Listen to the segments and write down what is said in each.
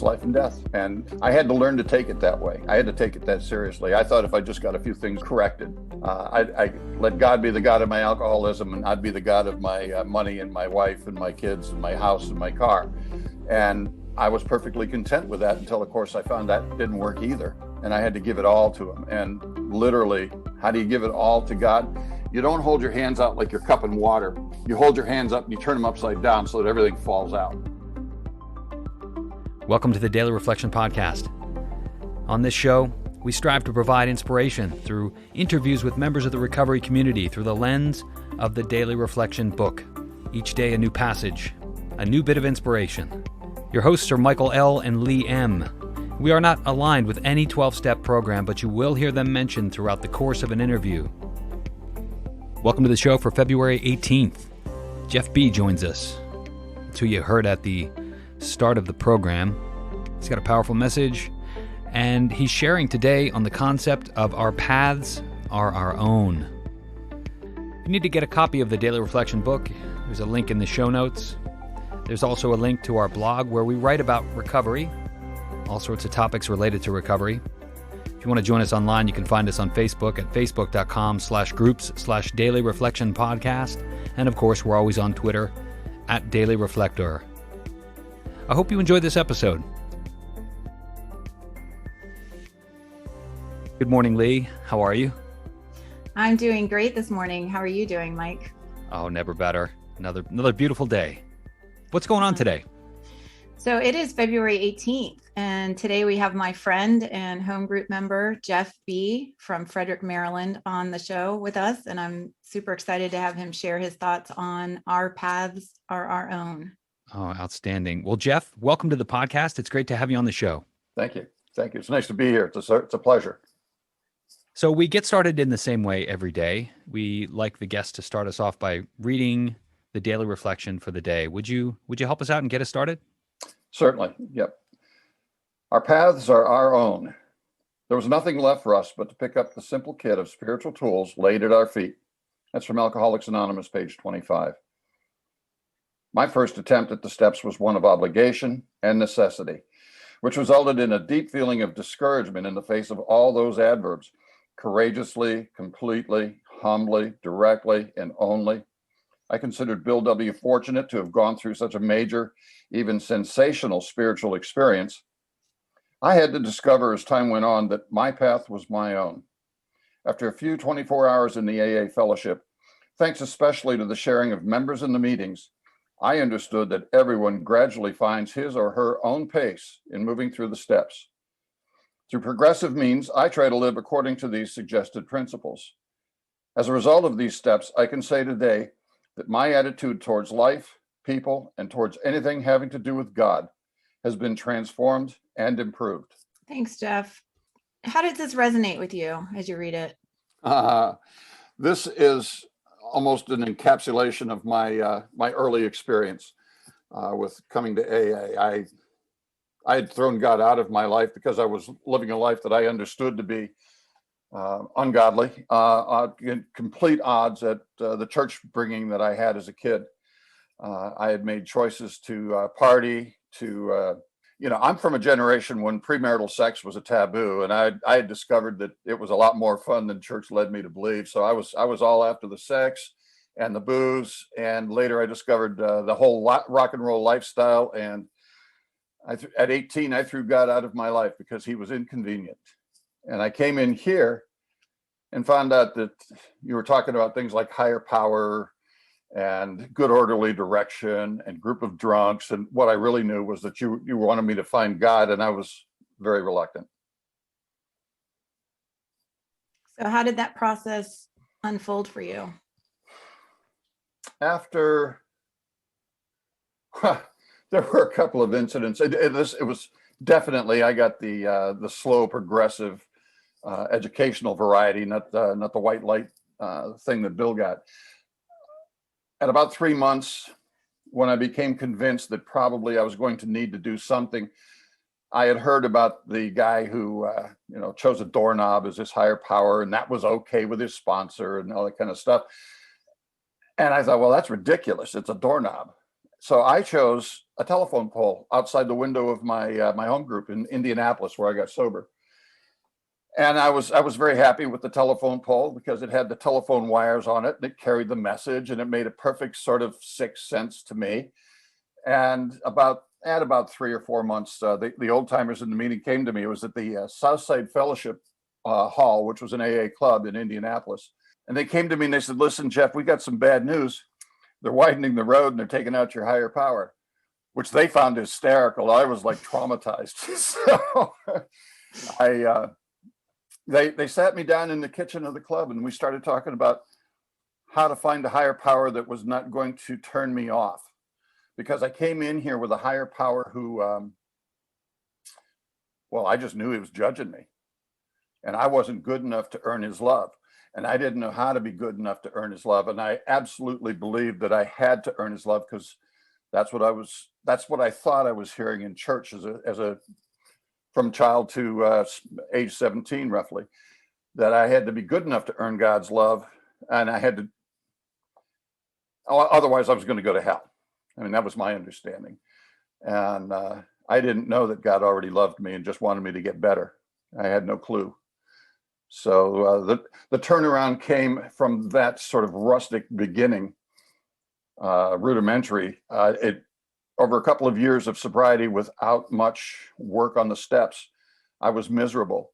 it's life and death. And I had to learn to take it that way. I had to take it that seriously. I thought if I just got a few things corrected, I let God be the God of my alcoholism, and I'd be the God of my money and my wife and my kids and my house and my car. And I was perfectly content with that until, of course, I found that didn't work either. And I had to give it all to him. And literally, how do you give it all to God? You don't hold your hands out like you're cupping water. You hold your hands up and you turn them upside down so that everything falls out. Welcome to the Daily Reflection Podcast. On this show, we strive to provide inspiration through interviews with members of the recovery community through the lens of the Daily Reflection book. Each day a new passage, a new bit of inspiration. Your hosts are Michael L. and Lee M. We are not aligned with any 12-step program, but you will hear them mentioned throughout the course of an interview. Welcome to the show for February 18th. Jeff B. joins us. That's who you heard at the start of the program. He's got a powerful message, and he's sharing today on the concept of our paths are our own. If you need to get a copy of the Daily Reflection book, there's a link in the show notes. There's also a link to our blog where we write about recovery, all sorts of topics related to recovery. If you want to join us online, you can find us on Facebook at facebook.com/groups/Daily Reflection Podcast. And of course, we're always on Twitter at Daily Reflector. I hope you enjoyed this episode. Good morning, Lee. How are you? I'm doing great this morning. How are you doing, Mike? Oh, never better. Another beautiful day. What's going on today? So it is February 18th, and today we have my friend and home group member, Jeff B. from Frederick, Maryland, on the show with us, and I'm super excited to have him share his thoughts on our paths are our own. Oh, outstanding. Well, Jeff, welcome to the podcast. It's great to have you on the show. Thank you. Thank you. It's nice to be here. It's a pleasure. So we get started in the same way every day. We like the guests to start us off by reading the daily reflection for the day. Would you help us out and get us started? Certainly. Yep. Our paths are our own. There was nothing left for us but to pick up the simple kit of spiritual tools laid at our feet. That's from Alcoholics Anonymous, page 25. My first attempt at the steps was one of obligation and necessity, which resulted in a deep feeling of discouragement in the face of all those adverbs: courageously, completely, humbly, directly, and only. I considered Bill W. fortunate to have gone through such a major, even sensational spiritual experience. I had to discover as time went on that my path was my own. After a few 24 hours in the AA fellowship, thanks especially to the sharing of members in the meetings, I understood that everyone gradually finds his or her own pace in moving through the steps. Through progressive means, I try to live according to these suggested principles. As a result of these steps, I can say today that my attitude towards life, people, and towards anything having to do with God has been transformed and improved. Thanks, Jeff. How does this resonate with you as you read it? This is almost an encapsulation of my early experience with coming to AA. I had thrown God out of my life because I was living a life that I understood to be ungodly, in complete odds at the church bringing that I had as a kid. I had made choices to party, I'm from a generation when premarital sex was a taboo, and I had discovered that it was a lot more fun than church led me to believe. So I was all after the sex and the booze, and later I discovered the whole rock and roll lifestyle. And at 18, I threw God out of my life because he was inconvenient. And I came in here and found out that you were talking about things like higher power and good orderly direction and group of drunks. And what I really knew was that you wanted me to find God, and I was very reluctant. So how did that process unfold for you? After, there were a couple of incidents. It was definitely, I got the slow progressive educational variety, not the white light thing that Bill got. At about 3 months, when I became convinced that probably I was going to need to do something, I had heard about the guy who, chose a doorknob as his higher power, and that was okay with his sponsor and all that kind of stuff. And I thought, well, that's ridiculous. It's a doorknob. so I chose a telephone pole outside the window of my home group in Indianapolis, where I got sober. And I was very happy with the telephone pole because it had the telephone wires on it, and it carried the message, and it made a perfect sort of sixth sense to me. And about 3 or 4 months, the old timers in the meeting came to me. It was at the Southside Fellowship Hall, which was an AA club in Indianapolis. And they came to me and they said, "Listen, Jeff, we got some bad news. They're widening the road and they're taking out your higher power," which they found hysterical. I was like traumatized. So they sat me down in the kitchen of the club, and we started talking about how to find a higher power that was not going to turn me off. Because I came in here with a higher power who, I just knew he was judging me. And I wasn't good enough to earn his love. And I didn't know how to be good enough to earn his love. And I absolutely believed that I had to earn his love, because that's what I thought I was hearing in church from child to age 17, roughly, that I had to be good enough to earn God's love. And otherwise I was going to go to hell. I mean, that was my understanding. And I didn't know that God already loved me and just wanted me to get better. I had no clue. So the turnaround came from that sort of rustic beginning, rudimentary. Over a couple of years of sobriety without much work on the steps, I was miserable.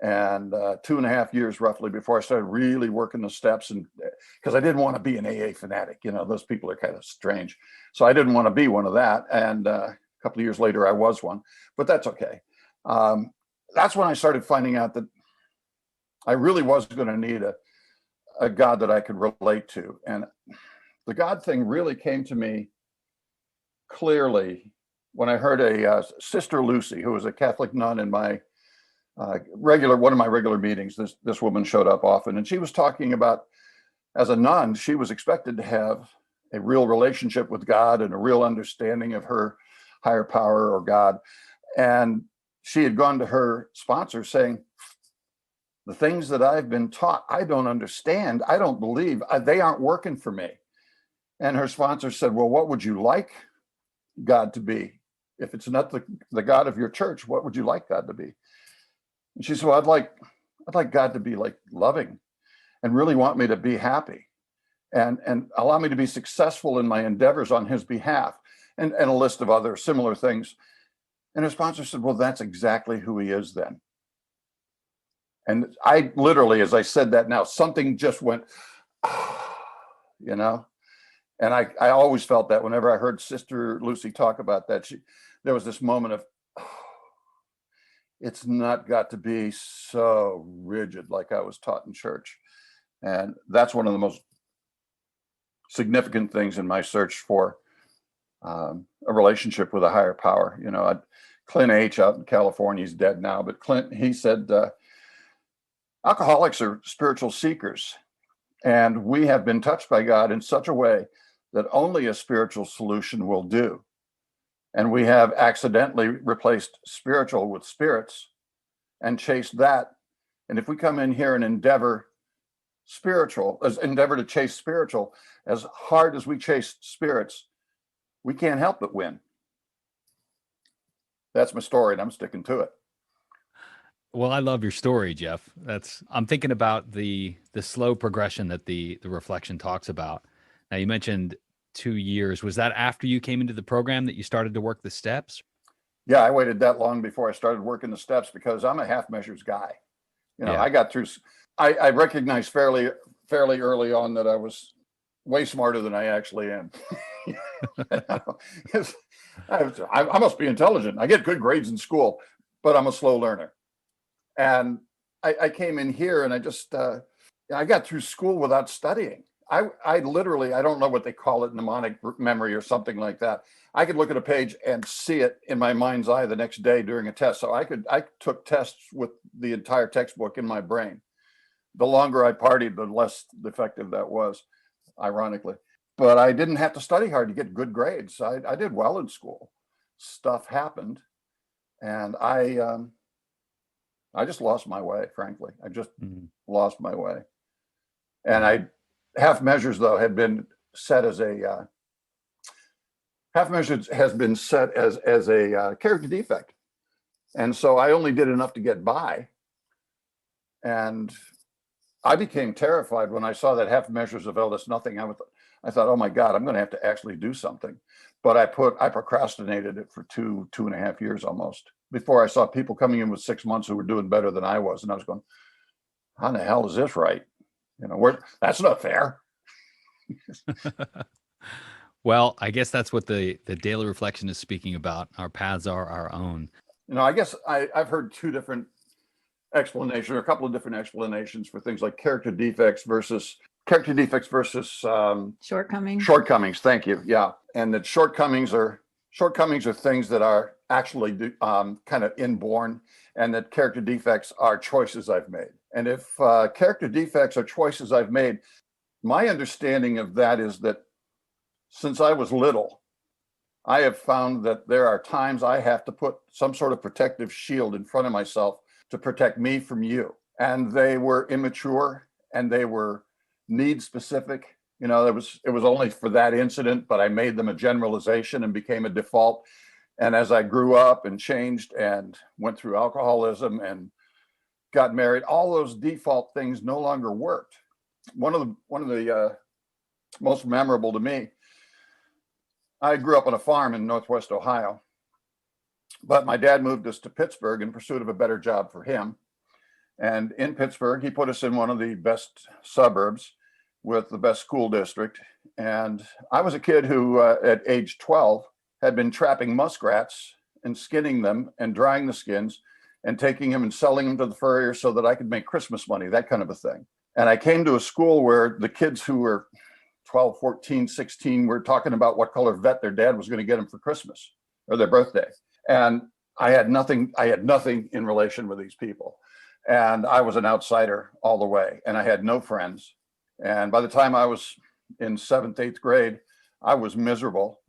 And 2.5 years roughly before I started really working the steps, and because I didn't want to be an AA fanatic, those people are kind of strange. So I didn't want to be one of that. And a couple of years later, I was one, but that's okay. That's when I started finding out that I really was going to need a God that I could relate to. And the God thing really came to me clearly when I heard a Sister Lucy, who was a Catholic nun in my one of my regular meetings. This woman showed up often, and she was talking about, as a nun, she was expected to have a real relationship with God and a real understanding of her higher power or God. And she had gone to her sponsor saying, "The things that I've been taught, I don't understand. I don't believe. They aren't working for me." And her sponsor said, "Well, what would you like God to be? If it's not the God of your church, what would you like God to be?" And she said, "Well, I'd like God to be like loving and really want me to be happy and allow me to be successful in my endeavors on his behalf," and a list of other similar things. And her sponsor said, "Well, that's exactly who he is then." And I literally, as I said that now, something just went, and I always felt that whenever I heard Sister Lucy talk about that, there was this moment of, it's not got to be so rigid like I was taught in church. And that's one of the most significant things in my search for a relationship with a higher power. Clint H. out in California, he's dead now, but Clint, he said, alcoholics are spiritual seekers, and we have been touched by God in such a way that only a spiritual solution will do. And we have accidentally replaced spiritual with spirits and chased that. And if we come in here and endeavor to chase spiritual, as hard as we chase spirits, we can't help but win. That's my story, and I'm sticking to it. Well, I love your story, Jeff. I'm thinking about the slow progression that the reflection talks about. Now, you mentioned 2 years. Was that after you came into the program that you started to work the steps? Yeah, I waited that long before I started working the steps because I'm a half measures guy. Yeah. I got through. I recognized fairly early on that I was way smarter than I actually am. I must be intelligent. I get good grades in school, but I'm a slow learner. And I came in here and I got through school without studying. I literally, I don't know what they call it, mnemonic memory or something like that. I could look at a page and see it in my mind's eye the next day during a test. So I took tests with the entire textbook in my brain. The longer I partied, the less effective that was, ironically. But I didn't have to study hard to get good grades. I did well in school. Stuff happened, and I just lost my way, frankly. I just lost my way. And half measures, though, had been set as a half measures has been set as a character defect. And so I only did enough to get by. And I became terrified when I saw that half measures availed us nothing. I thought, oh my God, I'm going to have to actually do something. But I procrastinated it for 2.5 years almost before I saw people coming in with 6 months who were doing better than I was. And I was going, how in the hell is this right? That's not fair. Well, I guess that's what the daily reflection is speaking about. Our paths are our own. I guess I've heard two different explanations, or a couple of different explanations for things like character defects versus Shortcomings. Shortcomings. Thank you. Yeah. And that shortcomings are things that are actually kind of inborn, and that character defects are choices I've made. And if character defects are choices I've made, my understanding of that is that since I was little, I have found that there are times I have to put some sort of protective shield in front of myself to protect me from you. And they were immature and they were need specific. It was only for that incident, but I made them a generalization and became a default. And as I grew up and changed and went through alcoholism and got married, all those default things no longer worked. One of the most memorable to me, I grew up on a farm in Northwest Ohio, but my dad moved us to Pittsburgh in pursuit of a better job for him. And in Pittsburgh, he put us in one of the best suburbs with the best school district. And I was a kid who, at age 12, had been trapping muskrats and skinning them and drying the skins and taking them and selling them to the furrier so that I could make Christmas money, that kind of a thing. And I came to a school where the kids who were 12, 14, 16 were talking about what color vet their dad was going to get them for Christmas or their birthday. And I had nothing in relation with these people. And I was an outsider all the way. And I had no friends. And by the time I was in 7th, 8th grade, I was miserable,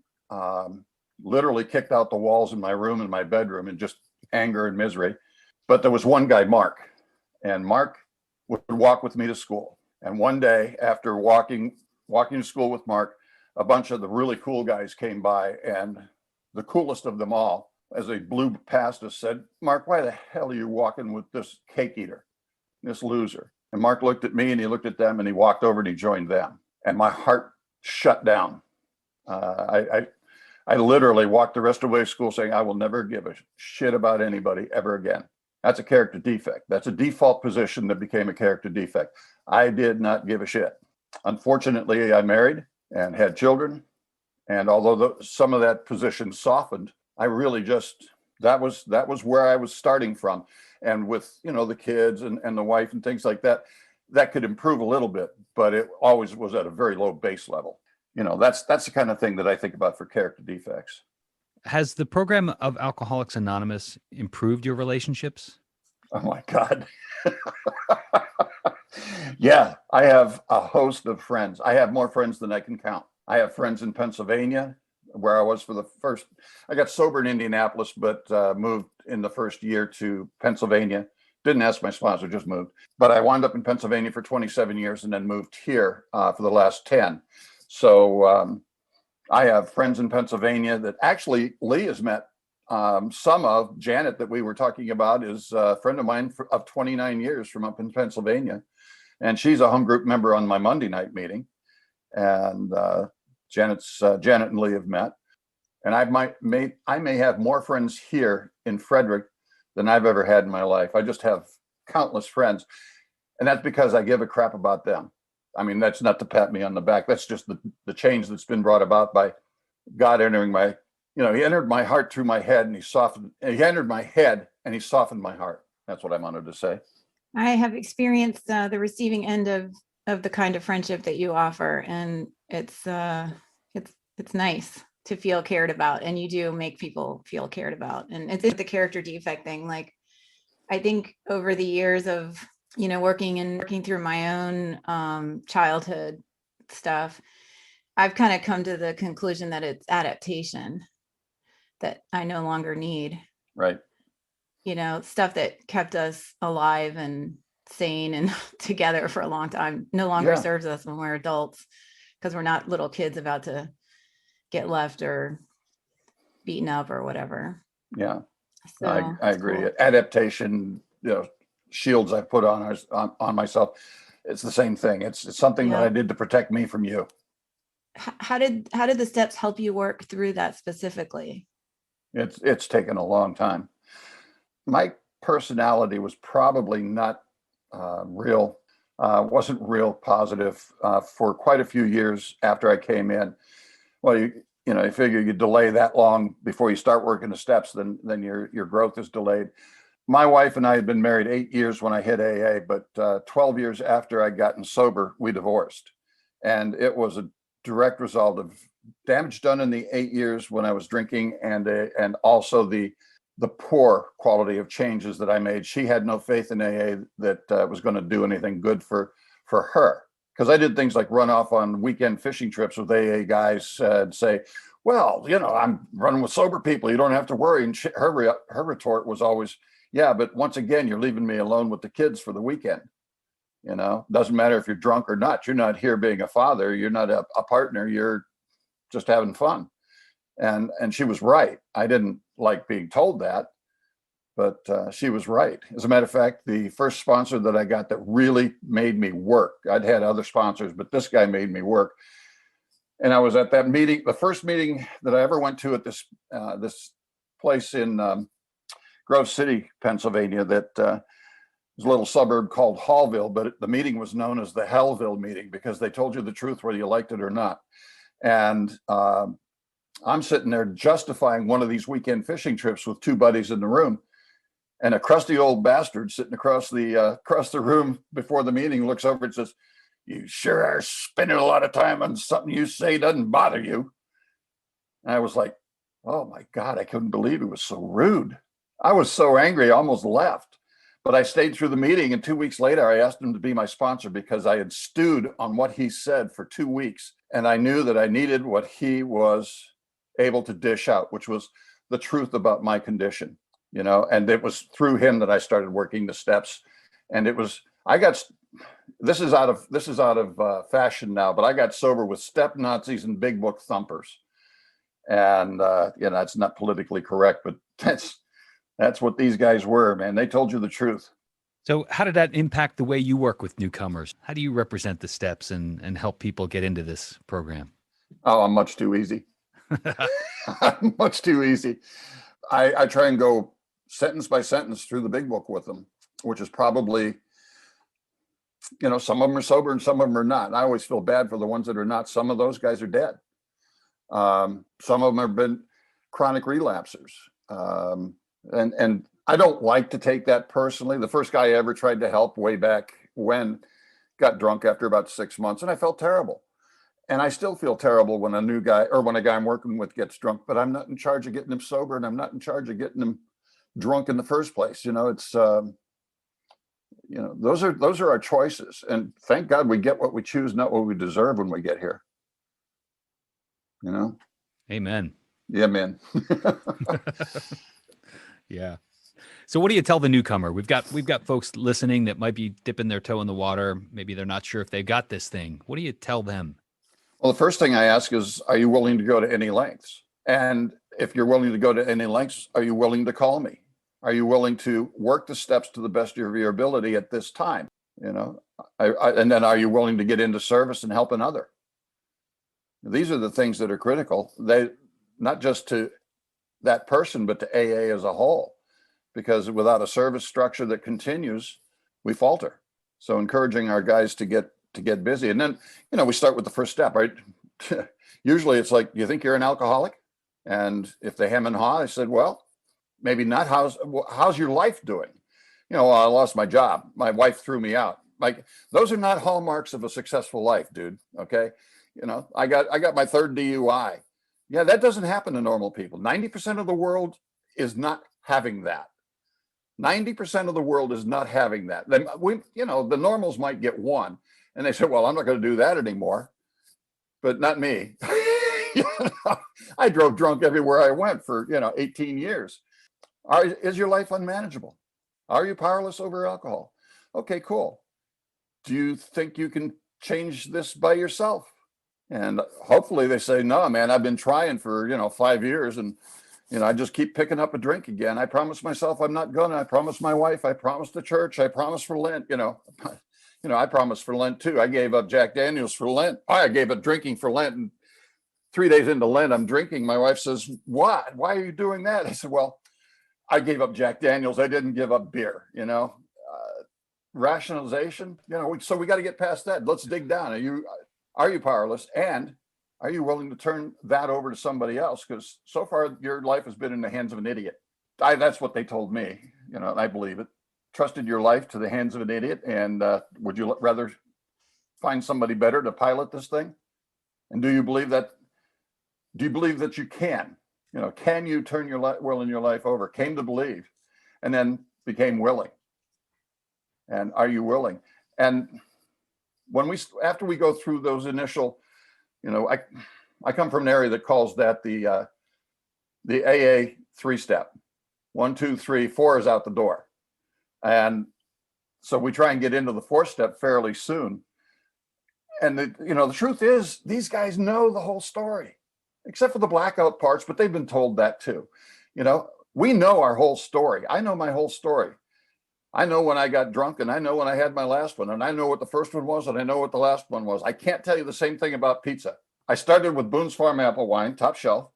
literally kicked out the walls in my room and my bedroom in just anger and misery. But there was one guy, Mark, and Mark would walk with me to school. And one day after walking to school with Mark, a bunch of the really cool guys came by, and the coolest of them all, as they blew past us, said, "Mark, why the hell are you walking with this cake eater, this loser?" And Mark looked at me and he looked at them and he walked over and he joined them. And my heart shut down. I literally walked the rest of the way to school saying, I will never give a shit about anybody ever again. That's a character defect. That's a default position that became a character defect. I did not give a shit. Unfortunately, I married and had children. And although some of that position softened, I really just, that was where I was starting from. And with, the kids and the wife and things like that, that could improve a little bit, but it always was at a very low base level. That's the kind of thing that I think about for character defects. Has the program of Alcoholics Anonymous improved your relationships? Oh my God. Yeah, I have a host of friends. I have more friends than I can count. I have friends in Pennsylvania, where I was for the first, I got sober in Indianapolis, but moved in the first year to Pennsylvania. Didn't ask my sponsor, just moved. But I wound up in Pennsylvania for 27 years and then moved here for the last 10. So I have friends in Pennsylvania that actually Lee has met some of. Janet, that we were talking about, is a friend of mine of 29 years from up in Pennsylvania. And she's a home group member on my Monday night meeting. And Janet and Lee have met. And I may have more friends here in Frederick than I've ever had in my life. I just have countless friends. And that's because I give a crap about them. I mean, that's not to pat me on the back. That's just the change that's been brought about by God entering my, he entered my heart through my head and he entered my head and he softened my heart. That's what I wanted to say. I have experienced the receiving end of the kind of friendship that you offer. And it's nice to feel cared about, and you do make people feel cared about. And it's the character defect thing. Like, I think over the years of, working through my own childhood stuff, I've kind of come to the conclusion that it's adaptation that I no longer need. Right. Stuff that kept us alive and sane and together for a long time no longer serves us when we're adults, because we're not little kids about to get left or beaten up or whatever. Yeah, So I it's agree. cool. Adaptation, shields I put on myself. It's the same thing. It's something that Yeah. I did to protect me from you. How did the steps help you work through that specifically? It's taken a long time. My personality was probably not wasn't real positive for quite a few years after I came in. Well, you figure you delay that long before you start working the steps, then your growth is delayed. My wife and I had been married 8 years when I hit AA, but 12 years after I'd gotten sober, we divorced. And it was a direct result of damage done in the 8 years when I was drinking, and also the poor quality of changes that I made. She had no faith in AA that was going to do anything good for her. Because I did things like run off on weekend fishing trips with AA guys and say, well, I'm running with sober people. You don't have to worry. And her retort was always, yeah, but once again, you're leaving me alone with the kids for the weekend. Doesn't matter if you're drunk or not. You're not here being a father. You're not a partner. You're just having fun. And she was right. I didn't like being told that, but she was right. As a matter of fact, the first sponsor that I got that really made me work, I'd had other sponsors, but this guy made me work. And I was at that meeting, the first meeting that I ever went to at this place in Grove City, Pennsylvania, that was a little suburb called Hallville, but the meeting was known as the Hellville meeting because they told you the truth whether you liked it or not. And I'm sitting there justifying one of these weekend fishing trips with two buddies in the room, and a crusty old bastard sitting across the room before the meeting looks over and says, "You sure are spending a lot of time on something you say doesn't bother you." And I was like, oh my God, I couldn't believe it was so rude. I was so angry, I almost left. But I stayed through the meeting, and 2 weeks later, I asked him to be my sponsor because I had stewed on what he said for 2 weeks, and I knew that I needed what he was able to dish out, which was the truth about my condition, and it was through him that I started working the steps. And this is out of fashion now, but I got sober with step Nazis and big book thumpers. And it's not politically correct, but that's what these guys were, man. They told you the truth. So how did that impact the way you work with newcomers? How do you represent the steps and help people get into this program? Oh, I'm much too easy. I'm much too easy. I try and go sentence by sentence through the big book with them, which is probably, some of them are sober and some of them are not. And I always feel bad for the ones that are not. Some of those guys are dead. Some of them have been chronic relapsers. And I don't like to take that personally. The first guy I ever tried to help way back when got drunk after about 6 months, and I felt terrible. And I still feel terrible when a guy I'm working with gets drunk, but I'm not in charge of getting him sober, and I'm not in charge of getting him drunk in the first place. It's those are our choices, and thank God we get what we choose, not what we deserve when we get here. Amen. Yeah, man. Yeah. So what do you tell the newcomer? We've got folks listening that might be dipping their toe in the water. Maybe they're not sure if they've got this thing. What do you tell them? Well, the first thing I ask is, are you willing to go to any lengths? And if you're willing to go to any lengths, are you willing to call me? Are you willing to work the steps to the best of your ability at this time? And then are you willing to get into service and help another? These are the things that are critical. They not just to that person, but to AA as a whole, because without a service structure that continues, we falter. So encouraging our guys to get busy. And then, we start with the first step, right? Usually it's like, do you think you're an alcoholic? And if they hem and haw, I said, well, maybe not. How's your life doing? Well, I lost my job. My wife threw me out. Like, those are not hallmarks of a successful life, dude. Okay. I got my third DUI. Yeah, that doesn't happen to normal people. 90% of the world is not having that. 90% of the world is not having that. Then the normals might get one, and they say, well, I'm not going to do that anymore. But not me. I drove drunk everywhere I went for 18 years. Is your life unmanageable? Are you powerless over alcohol? Okay, cool. Do you think you can change this by yourself? And hopefully they say, no, man, I've been trying for 5 years, and I just keep picking up a drink again. I promised myself I'm not gonna. I promised my wife. I promised the church. I promised for Lent. I promised for Lent too. I gave up Jack Daniels for Lent. I gave up drinking for Lent, and 3 days into Lent, I'm drinking. My wife says, "What? Why are you doing that?" I said, "Well, I gave up Jack Daniels. I didn't give up beer." Rationalization. So we got to get past that. Let's dig down. Are you powerless? And are you willing to turn that over to somebody else? Because so far your life has been in the hands of an idiot. That's what they told me, and I believe it. Trusted your life to the hands of an idiot. And would you rather find somebody better to pilot this thing? And do you believe that you can? Can you turn your will in your life over? Came to believe and then became willing. And are you willing? And after we go through those initial, I come from an area that calls that the AA 3-step. 1, 2, 3, 4 is out the door. And so we try and get into the 4th step fairly soon. And the truth is, these guys know the whole story, except for the blackout parts, but they've been told that too. We know our whole story. I know my whole story. I know when I got drunk, and I know when I had my last one, and I know what the first one was, and I know what the last one was. I can't tell you the same thing about pizza. I started with Boone's Farm apple wine, top shelf.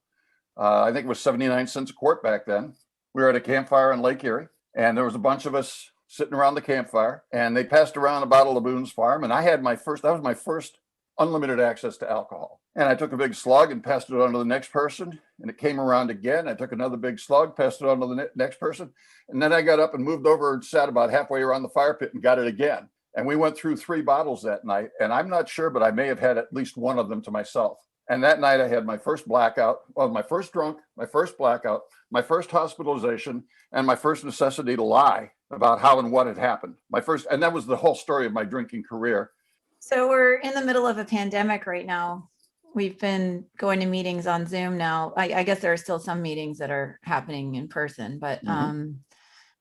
I think it was 79 cents a quart back then. We were at a campfire in Lake Erie, and there was a bunch of us sitting around the campfire, and they passed around a bottle of Boone's Farm, and that was my first unlimited access to alcohol. And I took a big slug and passed it on to the next person, and it came around again. I took another big slug, passed it on to the next person. And then I got up and moved over and sat about halfway around the fire pit and got it again. And we went through 3 bottles that night. And I'm not sure, but I may have had at least one of them to myself. And that night I had my first blackout, my first drunk, my first blackout, my first hospitalization, and my first necessity to lie about how and what had happened. And that was the whole story of my drinking career. So we're in the middle of a pandemic right now. We've been going to meetings on Zoom now. I guess there are still some meetings that are happening in person, but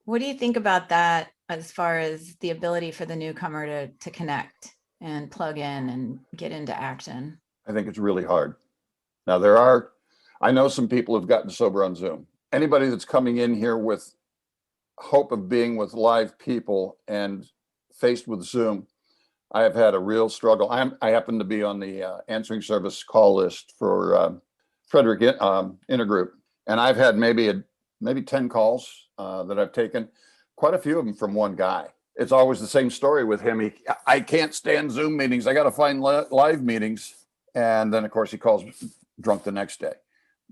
what do you think about that as far as the ability for the newcomer to connect and plug in and get into action? I think it's really hard. Now I know some people have gotten sober on Zoom. Anybody that's coming in here with hope of being with live people and faced with Zoom, I have had a real struggle. I happen to be on the answering service call list for Frederick intergroup, and I've had maybe 10 calls that I've taken, quite a few of them from one guy. It's always the same story with him. I can't stand Zoom meetings. I got to find live meetings, and then of course he calls drunk the next day.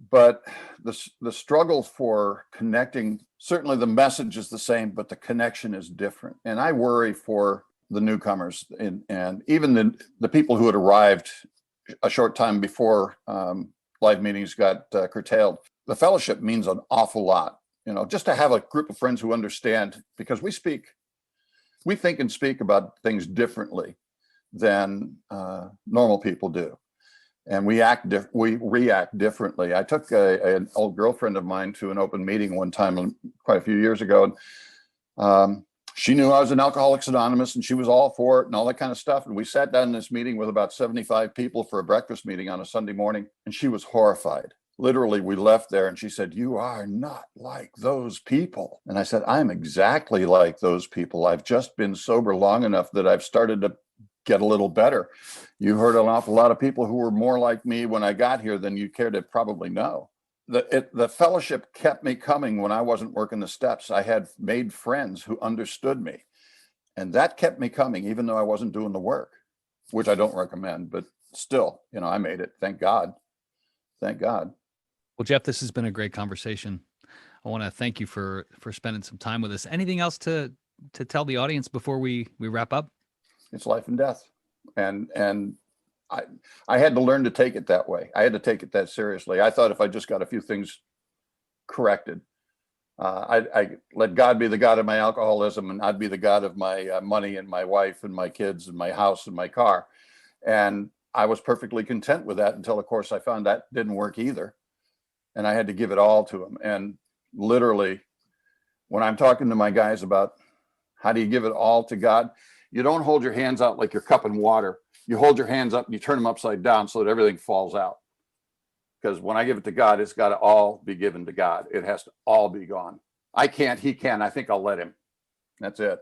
But the struggle for connecting, certainly the message is the same, but the connection is different. And I worry for the newcomers and even the people who had arrived a short time before live meetings got curtailed. The fellowship means an awful lot, just to have a group of friends who understand, because we think and speak about things differently than normal people do. And we react differently. I took an old girlfriend of mine to an open meeting one time quite a few years ago. And, she knew I was an Alcoholics Anonymous and she was all for it and all that kind of stuff. And we sat down in this meeting with about 75 people for a breakfast meeting on a Sunday morning. And she was horrified. Literally, we left there and she said, "You are not like those people." And I said, "I'm exactly like those people. I've just been sober long enough that I've started to get a little better. You heard an awful lot of people who were more like me when I got here than you care to probably know." The fellowship kept me coming when I wasn't working the steps. I had made friends who understood me, and that kept me coming, even though I wasn't doing the work, which I don't recommend, but still, I made it. Thank God. Thank God. Well, Jeff, this has been a great conversation. I want to thank you for spending some time with us. Anything else to tell the audience before we wrap up? It's life and death. And I had to learn to take it that way. I had to take it that seriously. I thought if I just got a few things corrected, I let God be the God of my alcoholism, and I'd be the God of my money and my wife and my kids and my house and my car. And I was perfectly content with that until, of course, I found that didn't work either. And I had to give it all to him. And literally, when I'm talking to my guys about how do you give it all to God, you don't hold your hands out like you're cupping water. You hold your hands up and you turn them upside down so that everything falls out. because when I give it to God, it's got to all be given to God. It has to all be gone. I can't, he can. I think I'll let him. That's it.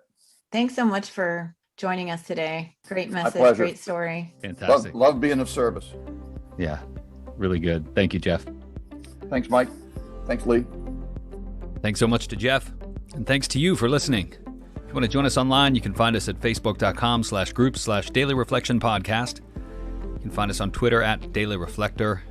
Thanks so much for joining us today. Great message, pleasure. great story. Fantastic. Love being of service. Yeah, really good. Thank you, Jeff. Thanks, Mike. Thanks, Lee. Thanks so much to Jeff. And thanks to you for listening. If you want to join us online, you can find us at facebook.com/groups/Daily Reflection Podcast. You can find us on Twitter at Daily Reflector.